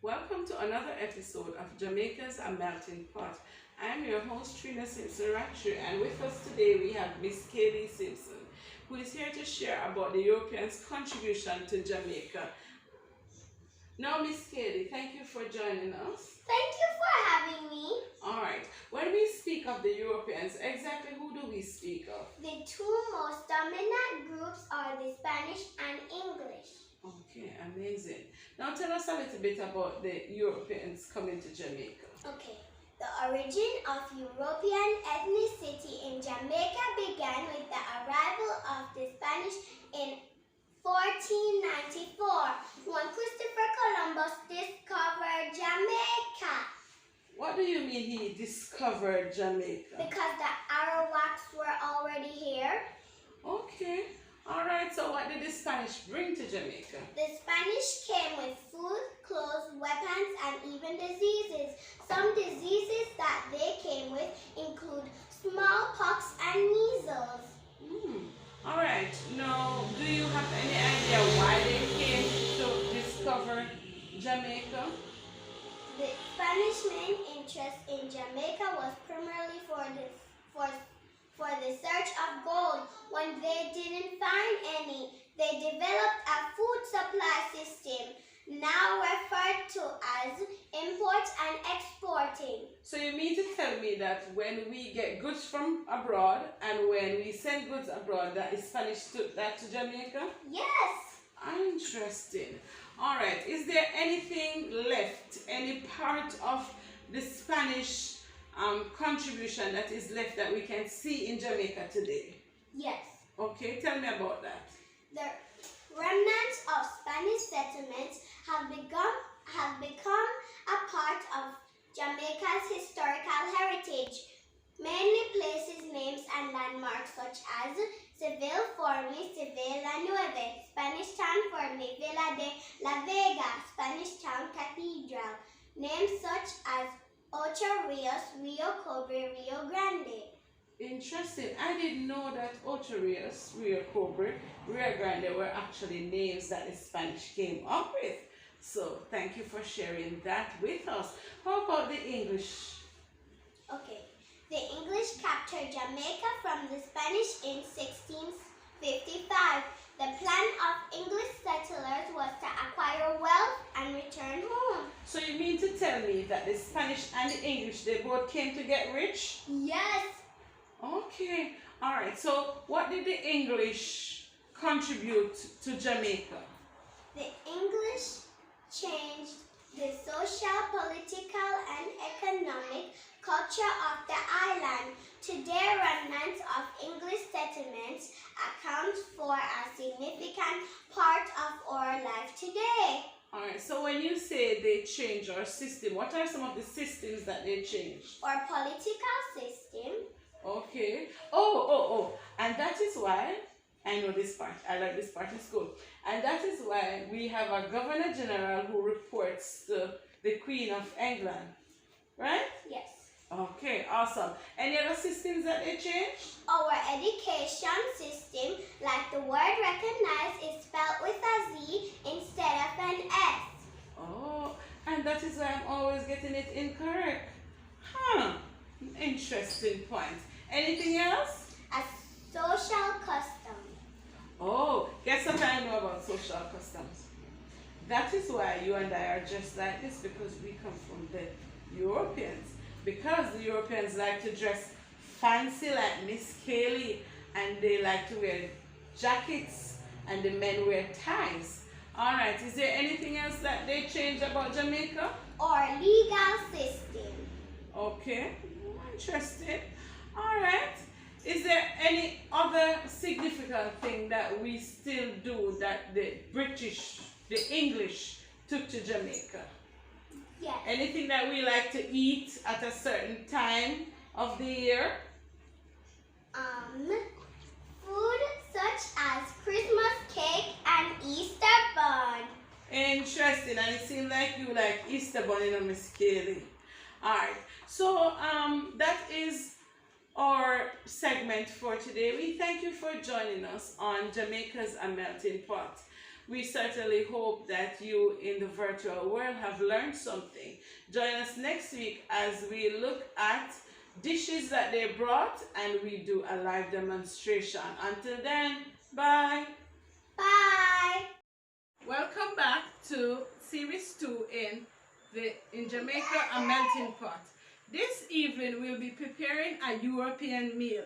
Welcome to another episode of Jamaica's A Melting Pot. I'm your host Trina Simpson Ratcher, and with us today we have Miss Kayleigh Simpson, who is here to share about the Europeans' contribution to Jamaica. Now, Miss Kayleigh, thank you for joining us. Thank you for having me. Alright, when we speak of the Europeans, exactly who do we speak of? The two most dominant groups are the Spanish and English. Okay, amazing. Now tell us a little bit about the Europeans coming to Jamaica. Okay. The origin of European ethnicity in Jamaica began with the arrival of the Spanish in 1494 when Christopher Columbus discovered Jamaica. What do you mean he discovered Jamaica? Because the Arawaks were already here. Okay. Alright, so what did the Spanish bring to Jamaica? The Spanish came with food, clothes, weapons, and even diseases. Some diseases that they came with include smallpox and measles. Alright, now do you have any idea why they came to discover Jamaica? The Spanish main interest in Jamaica was primarily for the search of gold. When they didn't find any, they developed a food supply system, now referred to as import and exporting. So you mean to tell me that when we get goods from abroad and when we send goods abroad, that the Spanish took that to Jamaica? Yes. Interesting. Alright, is there anything left, any part of the Spanish contribution that is left that we can see in Jamaica today? Yes. Okay, tell me about that. The remnants of Spanish settlements have become a part of Jamaica's historical heritage. Mainly places, names, and landmarks such as Seville for mi Sevilla Nueve, Spanish town for mi Villa de la Vega, Spanish town cathedral. Names such as Ocho Rios, Rio Cobre, Rio Grande. Interesting. I didn't know that Ocho Rios, Rio Cobre, Rio Grande were actually names that the Spanish came up with. So thank you for sharing that with us. How about the English? Okay. The English captured Jamaica from the Spanish in 1655. The plan of English settlers was to acquire wealth and return home. So you mean to tell me that the Spanish and the English, they both came to get rich? Yes. Okay. Alright, so what did the English contribute to Jamaica? The English changed the social, political, and economic culture of the island. Today, remnants of English settlements account for a significant part of our life today. Alright, so when you say they change our system, what are some of the systems that they changed? Our political system. Okay. And that is why, I know this part, I like this part in school. And that is why we have a Governor General who reports to the Queen of England. Right? Yes. Okay, awesome. Any other systems that they changed? Our education system, like the word recognize, is spelled with a Z instead of an S. Oh, and that is why I'm always getting it incorrect. Interesting point. Anything else? A social custom. Oh, guess what I know about social customs? That is why you and I are just like this, because we come from the Europeans. Because the Europeans like to dress fancy like Miss Kayleigh, and they like to wear jackets, and the men wear ties. Alright, is there anything else that they changed about Jamaica? Or legal system. Okay, interesting. Alright, is there any other significant thing that we still do that the British, the English took to Jamaica? Yes. Anything that we like to eat at a certain time of the year? Food such as Christmas cake and Easter bun. Interesting, and it seems like you like Easter bun, you know, Miss Kayleigh. Alright, so that is our segment for today. We thank you for joining us on Jamaica's A Melting Pot. We certainly hope that you in the virtual world have learned something. Join us next week as we look at dishes that they brought and we do a live demonstration. Until then, bye. Bye. Welcome back to series 2 in Jamaica, a melting pot. This evening we'll be preparing a European meal.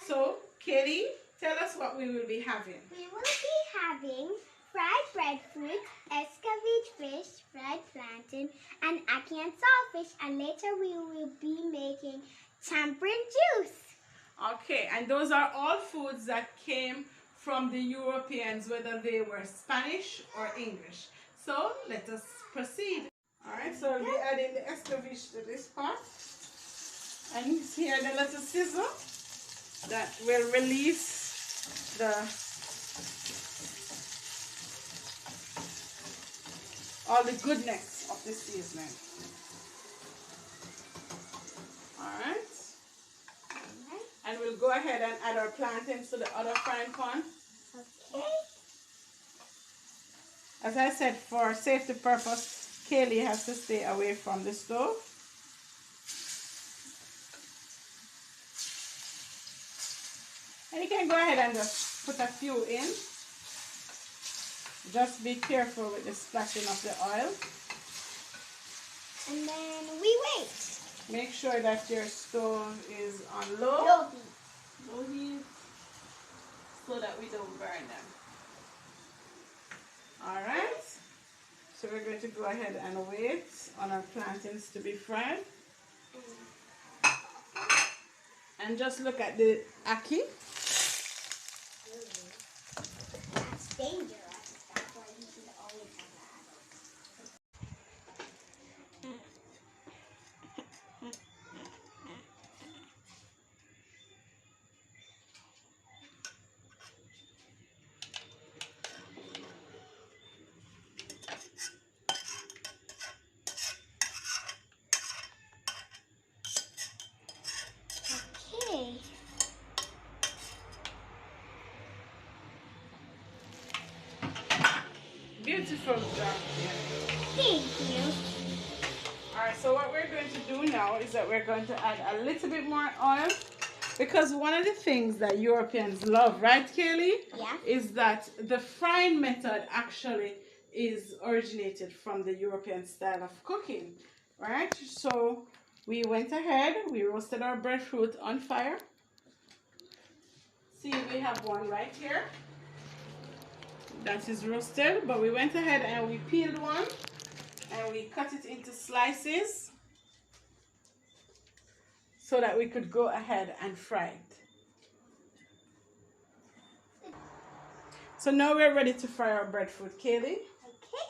So, Kayleigh, tell us what we will be having. We will be having fried breadfruit, escovitch fish, fried plantain, and ackee and saltfish. And later we will be making tamarind juice. Okay, and those are all foods that came from the Europeans, whether they were Spanish or English. So, let us proceed. Alright, so we'll be adding the escovitch to this pot. And here the little sizzle that will release all the goodness of the seasoning. Alright. And we'll go ahead and add our plantains to the other frying pan. Okay. As I said, for safety purpose, Kayleigh has to stay away from the stove. And you can go ahead and just put a few in. Just be careful with the splashing of the oil. And then we wait. Make sure that your stove is on low. Low heat. So that we don't burn them. Alright. So we're going to go ahead and wait on our plantains to be fried. And just look at the ackee. That's dangerous. That's why you should always have Okay. Beautiful job. Thank you. Alright, so what we're going to do now is that we're going to add a little bit more oil, because one of the things that Europeans love, right, Kayleigh? Yeah. Is that the frying method actually is originated from the European style of cooking, right? So we went ahead, we roasted our breadfruit on fire. See, we have one right here that is roasted, but we went ahead and we peeled one and we cut it into slices so that we could go ahead and fry it. So now we're ready to fry our breadfruit, Kayleigh. Okay.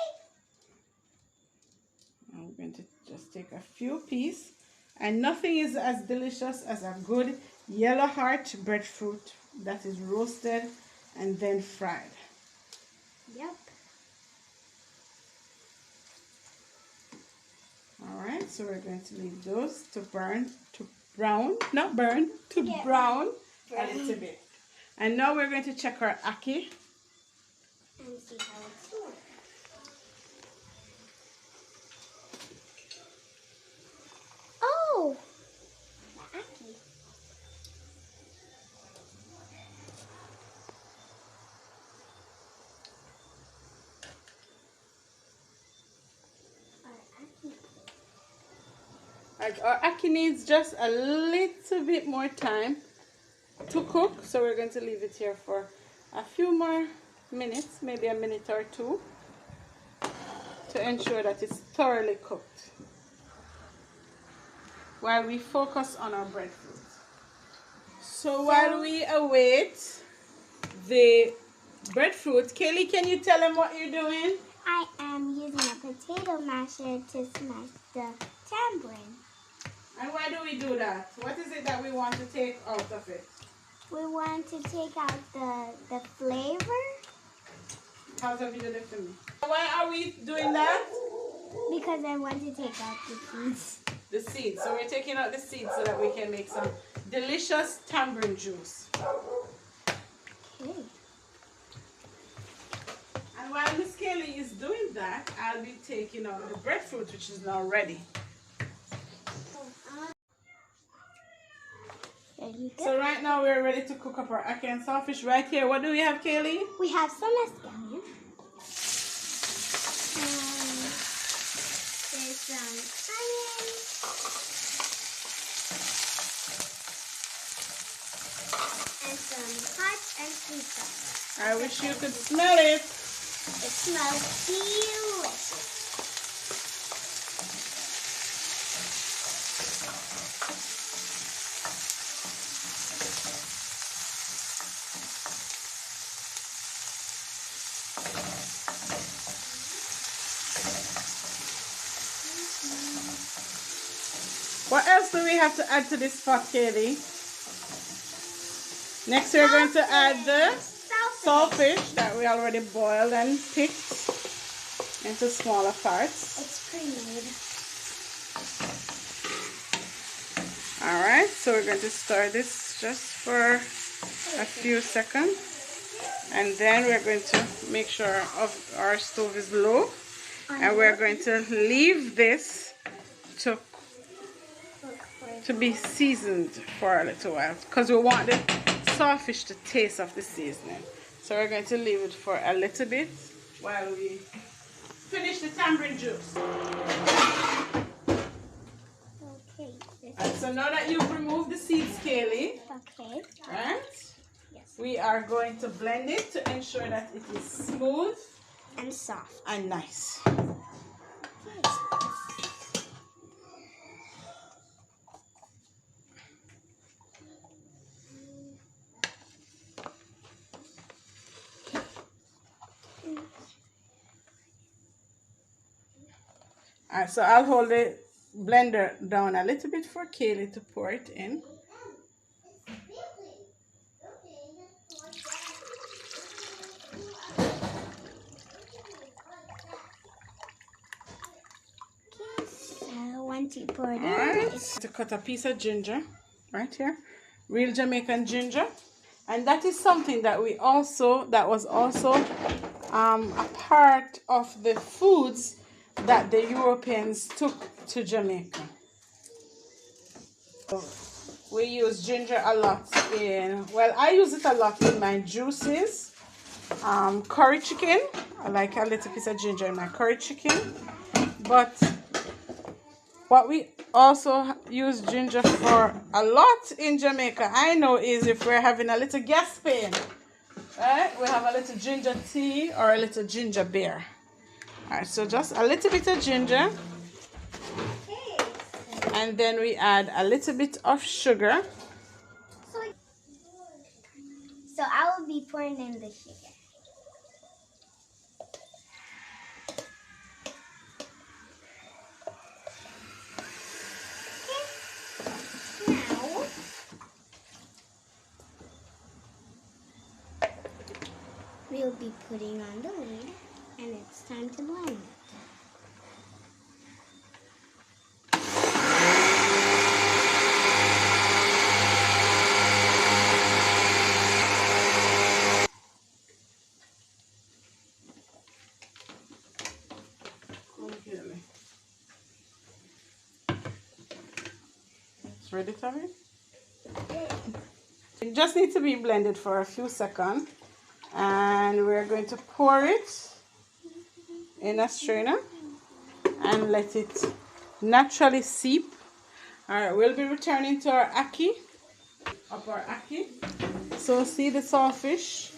I'm going to just take a few pieces, and nothing is as delicious as a good yellow heart breadfruit that is roasted and then fried. Yep. Alright, so we're going to leave those to brown a little bit. And now we're going to check our ackee. And see how it's doing. Oh! The ackee. Our ackee needs just a little bit more time to cook, so we're going to leave it here for a few more minutes, maybe a minute or two, to ensure that it's thoroughly cooked while we focus on our breadfruit. So while we await the breadfruit, Kayleigh, can you tell them what you're doing? I am using a potato masher to smash the tamarind. And why do we do that? What is it that we want to take out of it? We want to take out the flavor. How's that video for me? Why are we doing that? Because I want to take out the seeds. The seeds. So we're taking out the seeds so that we can make some delicious tamarind juice. Okay. And And while Miss Kayleigh is doing that, I'll be taking out the breadfruit, which is now ready. There you go. So right now we're ready to cook up our ackee and saltfish. Right here, what do we have, Kayleigh? We have some scallion. There's some onion. And some hot and sweet pepper. I wish you could smell it. It smells delicious. What else do we have to add to this pot, Kayleigh? Next we're going to add the saltfish that we already boiled and picked into smaller parts. It's pre-made. Alright, so we're going to stir this just for a few seconds. And then we're going to make sure our stove is low. And we're going to leave this to be seasoned for a little while, because we want the saltfish to taste of the seasoning. So we're going to leave it for a little bit while we finish the tamarind juice. Okay. And so now that you've removed the seeds, Kayleigh, Okay. right? Yes. We are going to blend it to ensure that it is smooth And soft. and nice. Alright, so I'll hold the blender down a little bit for Kayleigh to pour it in. So once you pour it in, Alright, to cut a piece of ginger right here, real Jamaican ginger, and that is something that was also a part of the foods that the Europeans took to Jamaica. So we use ginger a lot I use it a lot in my juices, curry chicken. I like a little piece of ginger in my curry chicken, but what we also use ginger for a lot in Jamaica, I know, is if we're having a little gas pain, right? We have a little ginger tea or a little ginger beer. Alright, so just a little bit of ginger, and then we add a little bit of sugar. So I will be pouring in the sugar. Now, we'll be putting on the lid, and it's time to blend it. It's ready, Tavi? It just needs to be blended for a few seconds, and we're going to pour it in a strainer and let it naturally seep. Alright, we'll be returning to our ackee, So see the saltfish,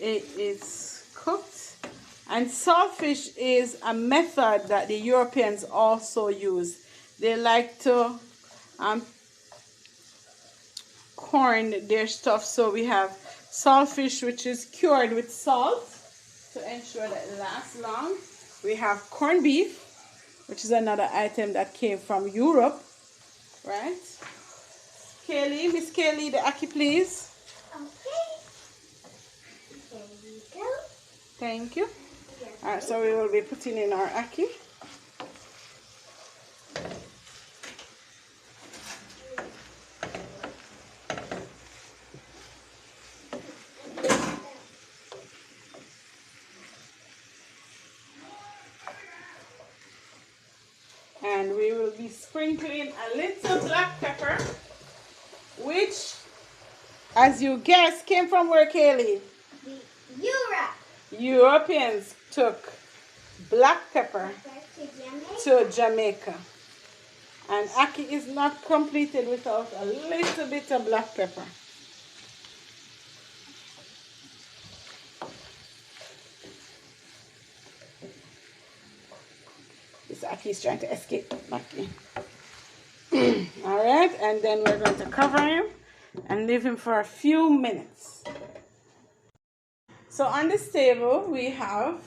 it is cooked, and saltfish is a method that the Europeans also use. They like to corn their stuff, so we have saltfish which is cured with salt to ensure that it lasts long. We have corned beef, which is another item that came from Europe, right? Kayleigh, Miss Kayleigh, the ackee, please. Okay. There you go. Thank you. Alright, so we will be putting in our ackee. And we will be sprinkling a little black pepper, which, as you guessed, came from where, Kayleigh? Europe. Europeans took black pepper to Jamaica. And ackee is not completed without a little bit of black pepper. This ackee is trying to escape back in. Alright, and then we're going to cover him and leave him for a few minutes. So on this table we have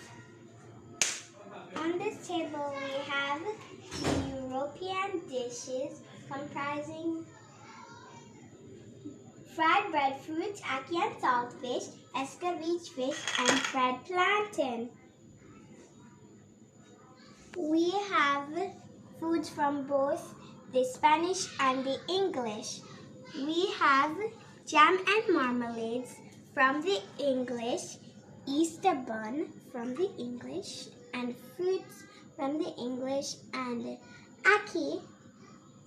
European dishes comprising fried breadfruit, ackee and saltfish, escabeche fish, and fried plantain. We have foods from both the Spanish and the English. We have jam and marmalades from the English, Easter bun from the English, and fruits from the English, and ackee,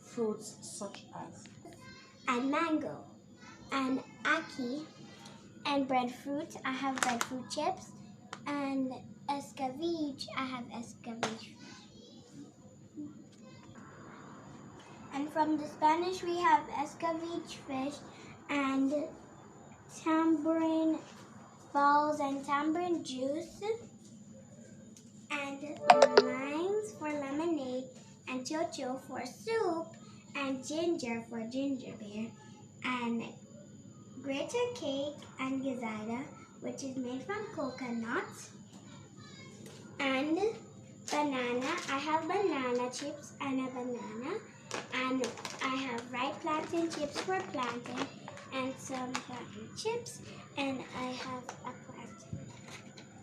fruits such as, and mango, and ackee, and breadfruit. I have breadfruit chips, and escabeche. I have escabeche. And from the Spanish, we have escabeche fish and tamarind balls and tamarind juice, and limes for lemonade, and chocho for soup, and ginger for ginger beer, and grater cake and gazada, which is made from coconuts, and banana. I have banana chips and a banana, and I have ripe plantain chips for plantain, and some plantain chips, and I have